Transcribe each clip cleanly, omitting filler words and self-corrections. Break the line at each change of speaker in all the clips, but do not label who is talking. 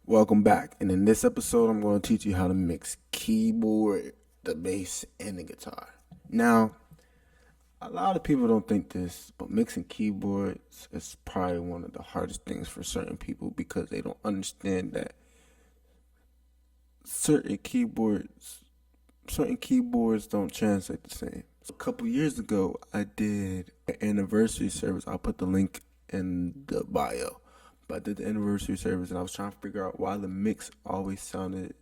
Welcome back, and in this episode, I'm going to teach you how to mix keyboard, the bass, and the guitar. Now, a lot of people don't think this, but mixing keyboards is probably one of the hardest things for certain people because they don't understand that certain keyboards don't translate the same. So a couple years ago, I did an anniversary service. I'll put the link in the bio. But I did the anniversary service, and I was trying to figure out why the mix always sounded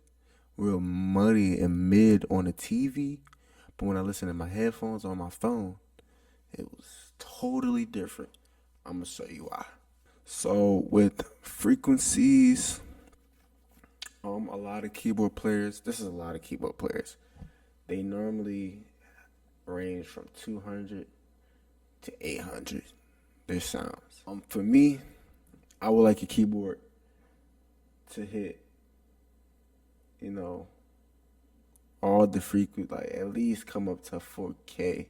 real muddy and mid on the TV, but when I listened to my headphones on my phone, it was totally different. I'm gonna show you why. So with frequencies, a lot of keyboard players. This is a lot of keyboard players. They normally range from 200 to 800. Their sounds. For me, I would like a keyboard to hit, all the frequency, like at least come up to 4K.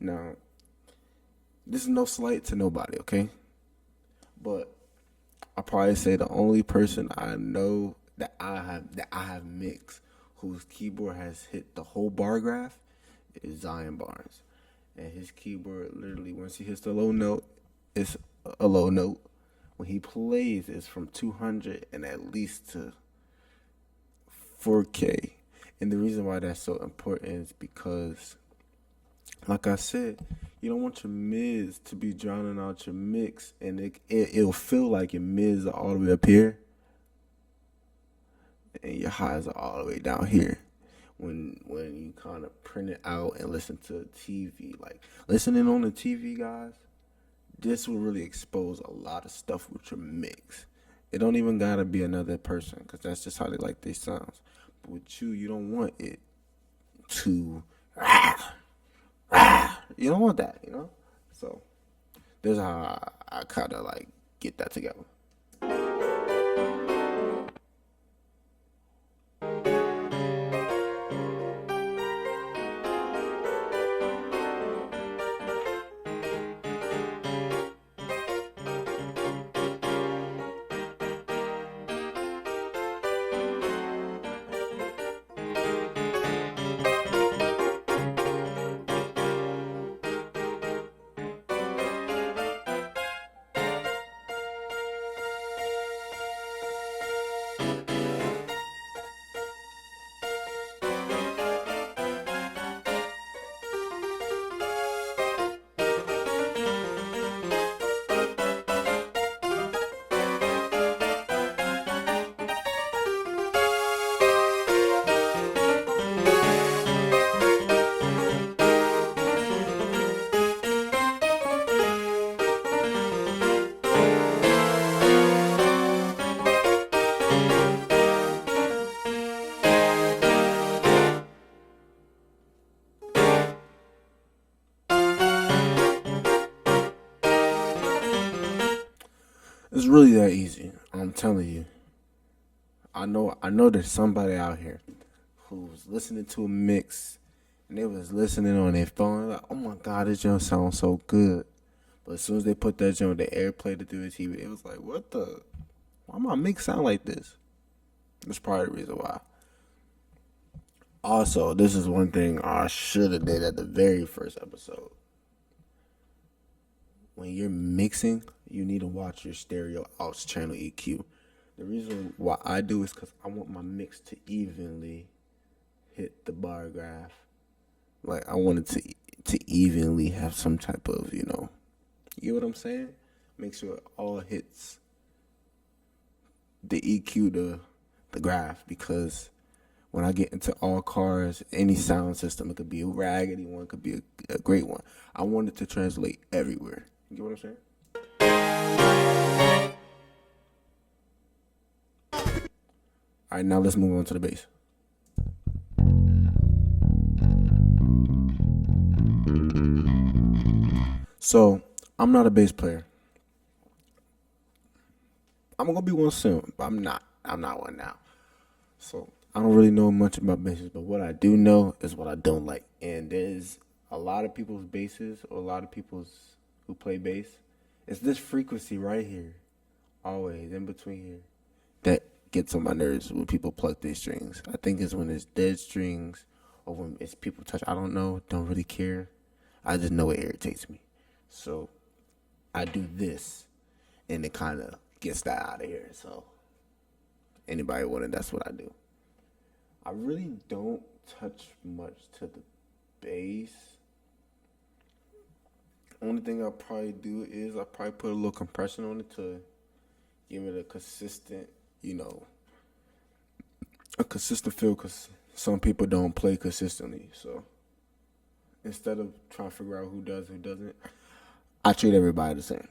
Now, this is no slight to nobody, okay? But I'll probably say the only person I know that I have mixed whose keyboard has hit the whole bar graph is Zion Barnes. And his keyboard literally, once he hits the low note, it's a low note. When he plays, it's from 200 and at least to 4K. And the reason why that's so important is because, like I said, you don't want your mids to be drowning out your mix, and it'll feel like your mids are all the way up here, and your highs are all the way down here. When you kind of print it out and listen to TV, like listening on the TV, guys. This will really expose a lot of stuff with your mix. It don't even gotta be another person, because that's just how they like their sounds. But with you don't want it to you don't want that, So this is how I kind of like get that together. It's really that easy. I'm telling you. I know there's somebody out here who's listening to a mix and they was listening on their phone like, oh my God, this joint sounds so good. But as soon as they put that joint, the airplay to do the TV, it was like, why my mix sound like this? That's probably the reason why. Also, this is one thing I should have did at the very first episode. When you're mixing, you need to watch your stereo outs channel EQ. The reason why I do is because I want my mix to evenly hit the bar graph. Like I want it to evenly have some type of, you get what I'm saying? Make sure it all hits the EQ, the graph, because when I get into all cars, any sound system, it could be a raggedy one, it could be a great one. I want it to translate everywhere. You get what I'm saying? All right, now let's move on to the bass. So, I'm not a bass player. I'm gonna be one soon, but I'm not one now. So, I don't really know much about basses, but what I do know is what I don't like. And there's a lot of people's basses, or a lot of people's who play bass. It's this frequency right here, always in between here, that gets on my nerves when people pluck their strings. I think it's when it's dead strings or when it's people touch. I don't know. Don't really care. I just know it irritates me. So I do this, and it kind of gets that out of here. So anybody wanting, that's what I do. I really don't touch much to the bass. Only thing I'll probably do is I'll probably put a little compression on it to give it a consistent, a consistent feel, because some people don't play consistently. So instead of trying to figure out who does, who doesn't, I treat everybody the same.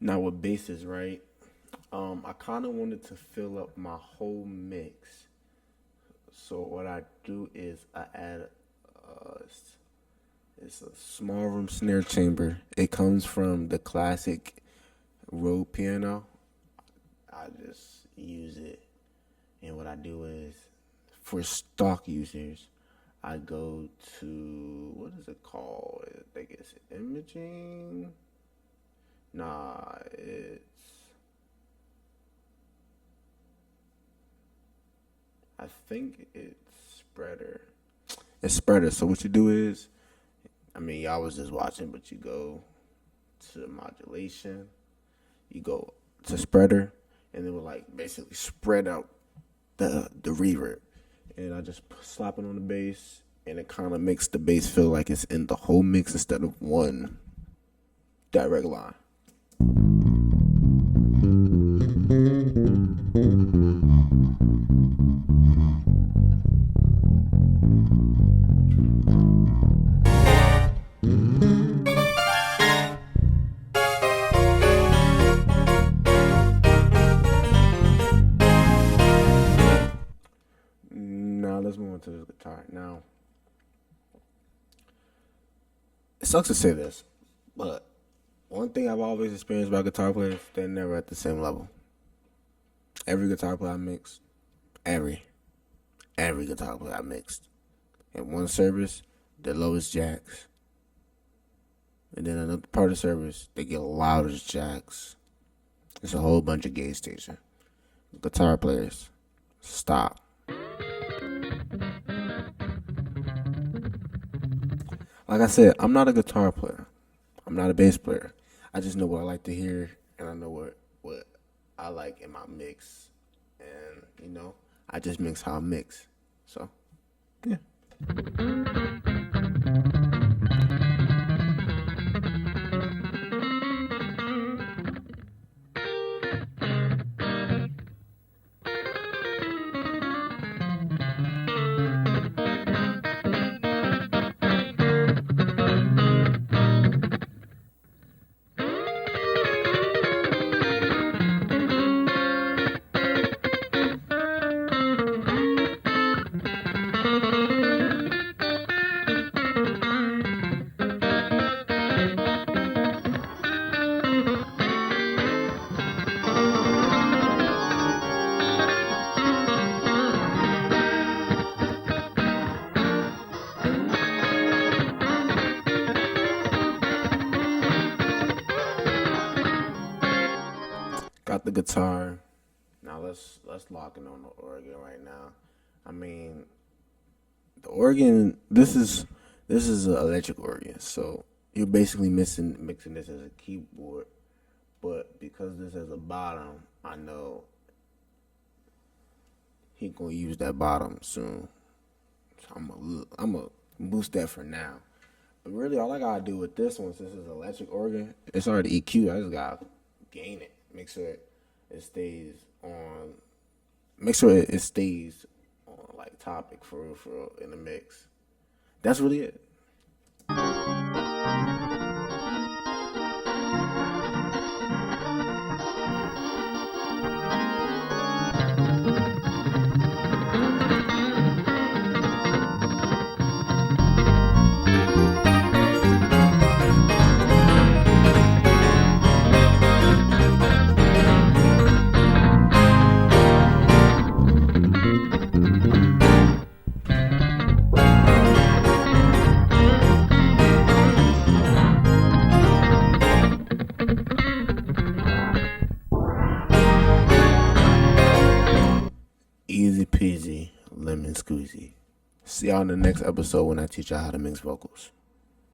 Now with basses, right? I kind of wanted to fill up my whole mix. So what I do is I add it's a small room snare chamber. It comes from the classic Rode piano. I just use it, and what I do is, for stock users, I go to, what is it called? I think it's imaging. Nah, I think it's spreader. It's spreader. So what you do is, y'all was just watching, but you go to modulation, you go to spreader, and it will basically spread out the reverb. And I just slap it on the bass, and it kind of makes the bass feel like it's in the whole mix instead of one direct line. Now let's move on to the guitar. Now, it sucks to say this, but one thing I've always experienced about guitar players, they're never at the same level. Every guitar player I mixed, every guitar player I mixed, in one service, the lowest jacks. And then another part of the service, they get loudest jacks. It's a whole bunch of gauge station. Guitar players, stop. Like I said, I'm not a guitar player. I'm not a bass player. I just know what I like to hear, and I know what I like in my mix. And, I just mix how I mix. So, yeah. Got the guitar. Now let's lock in on the organ right now. The organ. This is an electric organ, so you're basically mixing this as a keyboard. But because this has a bottom, I know he gonna use that bottom soon. So I'm gonna boost that for now. But really, all I gotta do with this one, since it's an electric organ, it's already EQ. I just gotta gain it. Make sure it stays on. Make sure it stays on topic for real in the mix. That's really it. Easy peasy, lemon squeezy. See y'all in the next episode when I teach y'all how to mix vocals.